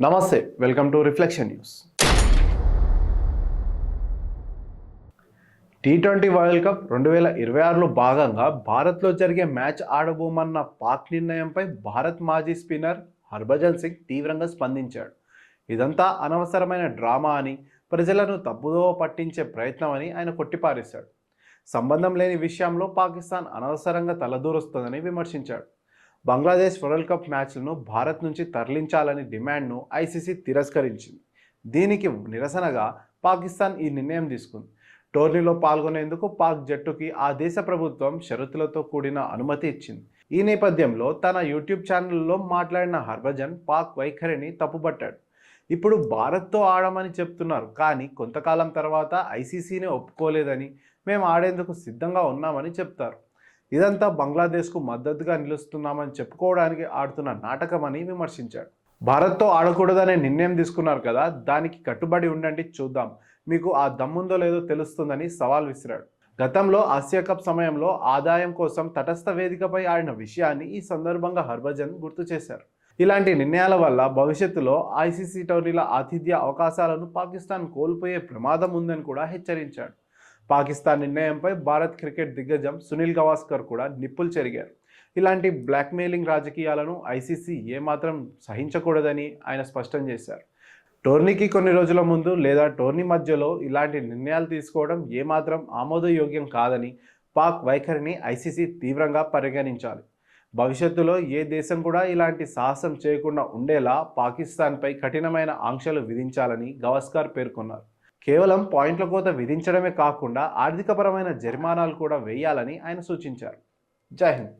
నమస్తే, welcome to reflection news. టీ20 world cup 2026లో భాగంగా భారత్లో జరిగే మ్యాచ్ ఆడబోమన్న పాక్ నిర్ణయంపై భారత్ మాజీ స్పిన్నర్ హర్భజన్ సింగ్ తీవ్రంగా స్పందించాడు. ఇదంతా అనవసరమైన డ్రామా అని, ప్రజలను తప్పుదోవ పట్టించే ప్రయత్నం అని ఆయన కొట్టిపారేశాడు. సంబంధం లేని విషయంలో పాకిస్తాన్ అనవసరంగా తలదూరుస్తోందని విమర్శించాడు. బంగ్లాదేశ్ వరల్డ్ కప్ మ్యాచ్లను భారత్ నుంచి తరలించాలని డిమాండ్ను ఐసీసీ తిరస్కరించింది. దీనికి నిరసనగా పాకిస్తాన్ ఈ నిర్ణయం తీసుకుంది. టోర్నీలో పాల్గొనేందుకు పాక్ జట్టుకి ఆ దేశ ప్రభుత్వం షరతులతో కూడిన అనుమతి ఇచ్చింది. ఈ నేపథ్యంలో తన యూట్యూబ్ ఛానల్లో మాట్లాడిన హర్భజన్ పాక్ వైఖరిని తప్పుపట్టాడు. ఇప్పుడు భారత్తో ఆడమని చెప్తున్నారు, కానీ కొంతకాలం తర్వాత ఐసీసీని ఒప్పుకోలేదని, మేము ఆడేందుకు సిద్ధంగా ఉన్నామని చెప్తారు. ఇదంతా బంగ్లాదేశ్కు మద్దతుగా నిలుస్తున్నామని చెప్పుకోవడానికి ఆడుతున్న నాటకమని విమర్శించాడు. భారత్తో ఆడకూడదనే నిర్ణయం తీసుకున్నారు కదా, దానికి కట్టుబడి ఉండండి, చూద్దాం, మీకు ఆ దమ్ముందో లేదో తెలుస్తుందని సవాల్ విసిరాడు. గతంలో ఆసియా కప్ సమయంలో ఆదాయం కోసం తటస్థ వేదికపై ఆడిన విషయాన్ని ఈ సందర్భంగా హర్భజన్ గుర్తు చేశారు. ఇలాంటి నిర్ణయాల వల్ల భవిష్యత్తులో ఐసీసీ టోర్నీల ఆతిథ్య అవకాశాలను పాకిస్తాన్ కోల్పోయే ప్రమాదం ఉందని కూడా హెచ్చరించాడు. పాకిస్తాన్ నిర్ణయంపై భారత్ క్రికెట్ దిగ్గజం సునీల్ గవాస్కర్ కూడా నిప్పులు చెరిగారు. ఇలాంటి బ్లాక్మెయిలింగ్ రాజకీయాలను ఐసీసీ ఏమాత్రం సహించకూడదని ఆయన స్పష్టం చేశారు. టోర్నీకి కొన్ని రోజుల ముందు లేదా టోర్నీ మధ్యలో ఇలాంటి నిర్ణయాలు తీసుకోవడం ఏమాత్రం ఆమోదయోగ్యం కాదని, పాక్ వైఖరిని ఐసీసీ తీవ్రంగా పరిగణించాలి. భవిష్యత్తులో ఏ దేశం కూడా ఇలాంటి సాహసం చేయకుండా ఉండేలా పాకిస్తాన్పై కఠినమైన ఆంక్షలు విధించాలని గవాస్కర్ పేర్కొన్నారు. కేవలం పాయింట్ల కోత విధించడమే కాకుండా ఆర్థికపరమైన జరిమానాలు కూడా వేయాలని ఆయన సూచించారు. జై హింద్.